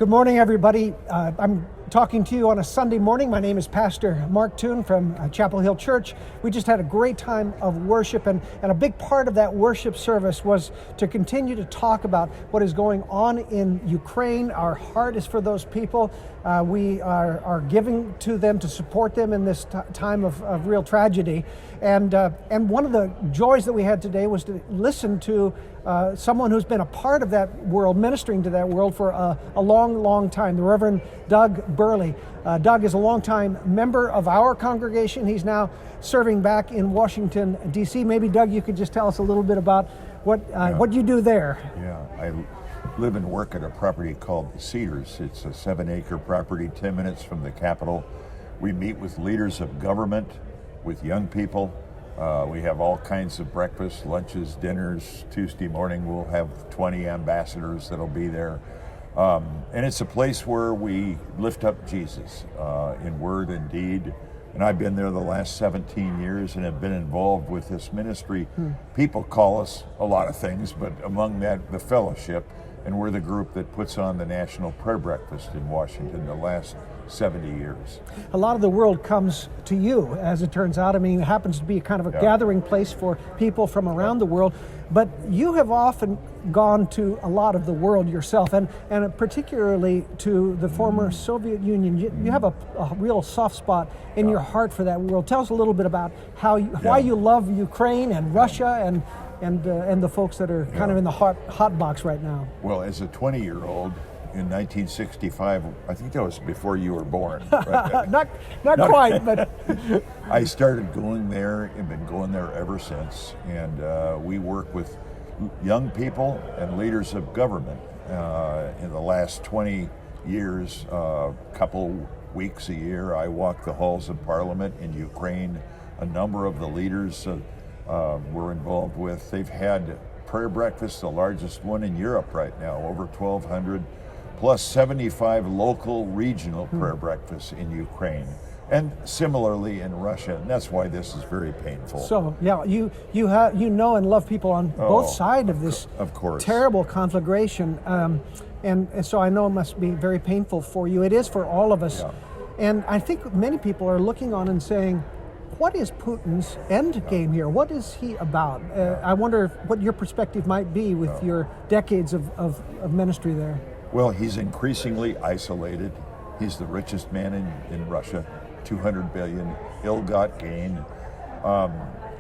Good morning, everybody. I'm talking to you on a Sunday morning. My name is Pastor Mark Toon from Chapel Hill Church. We just had a great time of worship, and a big part of that worship service was to continue to talk about what is going on in Ukraine. Our heart is for those people. We are giving to them to support them in this time of real tragedy. And one of the joys that we had today was to listen to someone who's been a part of that world, ministering to that world for a long time, the Reverend Doug Burleigh. Doug is a longtime member of our congregation. He's now serving back in Washington, D.C. Maybe, Doug, you could just tell us a little bit about what you do there. Yeah, I live and work at a property called the Cedars. It's a 7-acre property, 10 minutes from the Capitol. We meet with leaders of government, with young people. We have all kinds of breakfasts, lunches, dinners. Tuesday morning we'll have 20 ambassadors that'll be there. And it's a place where we lift up Jesus in word and deed. And I've been there the last 17 years and have been involved with this ministry. People call us a lot of things, but among that, the fellowship. And we're the group that puts on the National Prayer Breakfast in Washington the last 70 years. A lot of the world comes to you, as it turns out. I mean, it happens to be kind of a gathering place for people from around the world. But you have often gone to a lot of the world yourself, and particularly to the former Soviet Union. You have a real soft spot in your heart for that world. Tell us a little bit about why you love Ukraine and Russia and the folks that are kind of in the hot box right now. Well, as a 20-year-old in 1965, I think that was before you were born. Right? not quite, but I started going there and been going there ever since. And we work with young people and leaders of government. In the last 20 years, a couple weeks a year, I walk the halls of Parliament in Ukraine. A number of the leaders we're involved with. They've had prayer breakfasts, the largest one in Europe right now, over 1,200, plus 75 local regional prayer breakfasts in Ukraine, and similarly in Russia. And that's why this is very painful. So yeah, you know and love people on both sides of this terrible conflagration, and so I know it must be very painful for you. It is for all of us, and I think many people are looking on and saying, what is Putin's end game here? What is he about? I wonder what your perspective might be with your decades of ministry there. Well, he's increasingly isolated. He's the richest man in Russia, 200 billion, ill-got gain.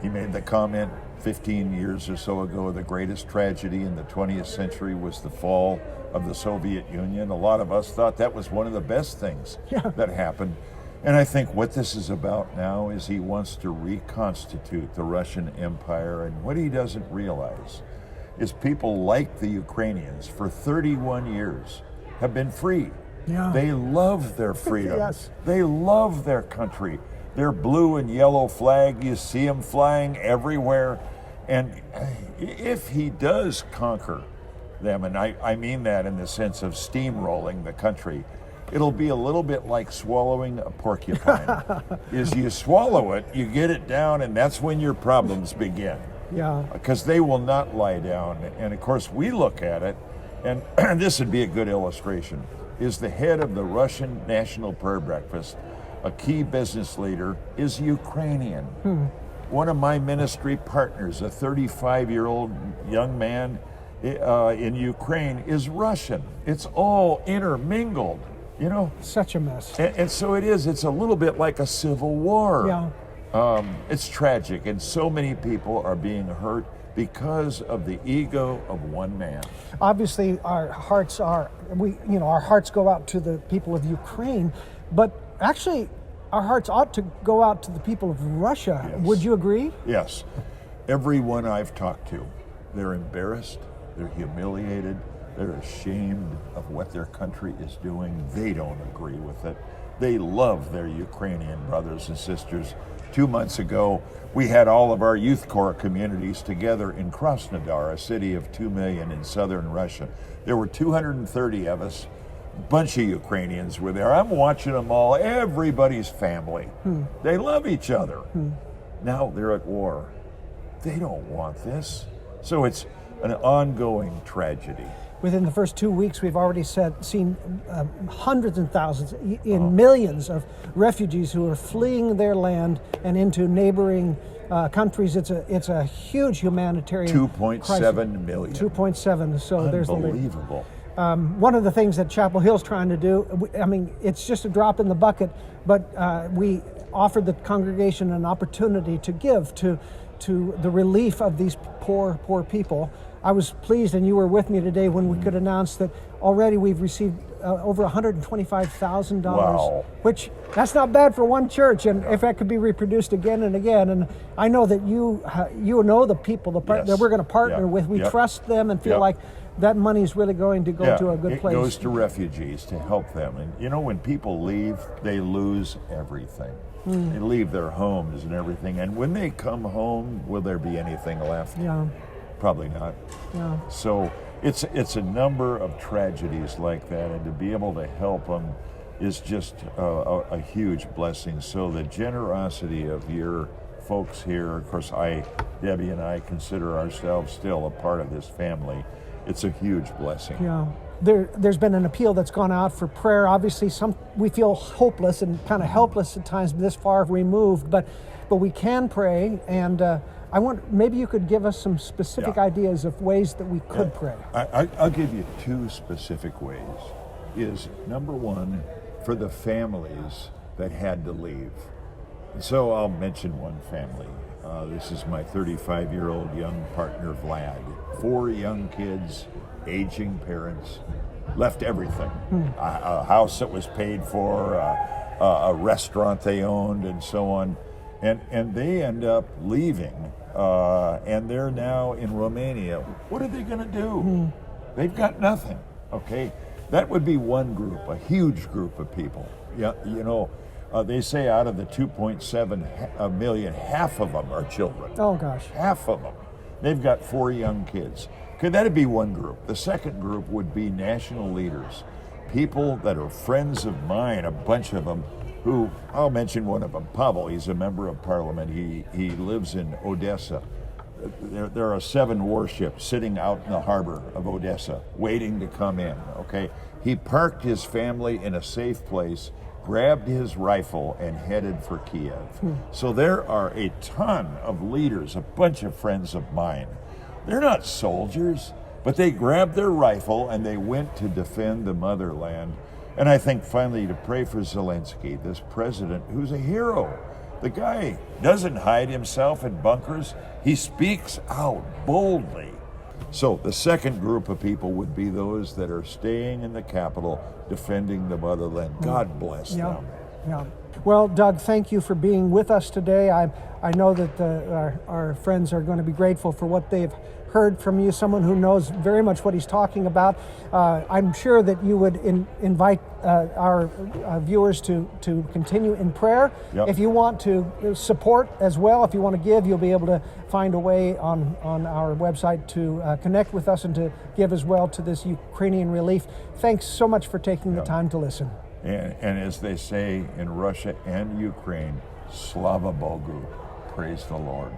He made the comment 15 years or so ago, the greatest tragedy in the 20th century was the fall of the Soviet Union. A lot of us thought that was one of the best things that happened. And I think what this is about now is he wants to reconstitute the Russian Empire. And what he doesn't realize is people like the Ukrainians for 31 years have been free. Yeah. They love their freedom. Yes. They love their country. Their blue and yellow flag, you see them flying everywhere. And if he does conquer them, and I mean that in the sense of steamrolling the country, it'll be a little bit like swallowing a porcupine. Is you swallow it, you get it down, and that's when your problems begin. Yeah. Because they will not lie down. And of course, we look at it, and this would be a good illustration. Is the head of the Russian National Prayer Breakfast, a key business leader, is Ukrainian. One of my ministry partners, a 35-year-old young man in Ukraine, is Russian. It's all intermingled. You know, such a mess. And so it is. It's a little bit like a civil war. Yeah. It's tragic, and so many people are being hurt because of the ego of one man. Obviously, our hearts go out to the people of Ukraine, but actually, our hearts ought to go out to the people of Russia. Yes. Would you agree? Yes. Everyone I've talked to, they're embarrassed, they're humiliated, they're ashamed of what their country is doing. They don't agree with it. They love their Ukrainian brothers and sisters. 2 months ago, we had all of our youth corps communities together in Krasnodar, a city of 2 million in southern Russia. There were 230 of us. A bunch of Ukrainians were there. I'm watching them all. Everybody's family. They love each other. Now they're at war. They don't want this. So it's an ongoing tragedy. within the first 2 weeks, we've already seen hundreds and thousands, millions of refugees who are fleeing their land and into neighboring countries. It's a huge humanitarian 2.7 million. 2.7. So there's the lead. Unbelievable. One of the things that Chapel Hill's trying to do, I mean, it's just a drop in the bucket, but we offered the congregation an opportunity to give to the relief of these poor people. I was pleased, and you were with me today when we could announce that already we've received over $125,000, Wow. which that's not bad for one church, and if that could be reproduced again and again. And I know that you know the people that we're going to partner with. We trust them and feel like that money is really going to go to a good place. It goes to refugees to help them. And you know, when people leave, they lose everything. They leave their homes and everything. And when they come home, will there be anything left? Yeah. Probably not. Yeah. So it's a number of tragedies like that, and to be able to help them is just a huge blessing. So the generosity of your folks here, of course, Debbie and I consider ourselves still a part of this family. It's a huge blessing. Yeah. There's been an appeal that's gone out for prayer. Obviously, we feel hopeless and kind of helpless at times, this far removed, but we can pray. And I want, maybe you could give us some specific ideas of ways that we could pray. I'll give you two specific ways. Is number one, for the families that had to leave. And so I'll mention one family. This is my 35-year-old young partner, Vlad. 4 young kids, aging parents, left everything. A house that was paid for, a restaurant they owned, and so on. And they end up leaving, and they're now in Romania. What are they going to do? They've got nothing, okay? That would be one group, a huge group of people. Yeah, you know, they say out of the 2.7 million, half of them are children. Oh, gosh. Half of them. They've got 4 young kids. Okay, that'd be one group. The second group would be national leaders, people that are friends of mine, a bunch of them, who, I'll mention one of them, Pavel. He's a member of parliament. He lives in Odessa. There are 7 warships sitting out in the harbor of Odessa waiting to come in, okay? He parked his family in a safe place, grabbed his rifle, and headed for Kiev. So there are a ton of leaders, a bunch of friends of mine. They're not soldiers, but they grabbed their rifle and they went to defend the motherland. And I think finally to pray for Zelensky, this president who's a hero. The guy doesn't hide himself in bunkers. He speaks out boldly. So the second group of people would be those that are staying in the capital, defending the motherland. God bless them. Yeah. Well, Doug, thank you for being with us today. I know that our friends are going to be grateful for what they've heard from you, someone who knows very much what he's talking about. I'm sure that you would invite our viewers to continue in prayer. Yep. If you want to support as well, if you want to give, you'll be able to find a way on our website to connect with us and to give as well to this Ukrainian relief. Thanks so much for taking the time to listen. And as they say in Russia and Ukraine, Slava Bogu, praise the Lord.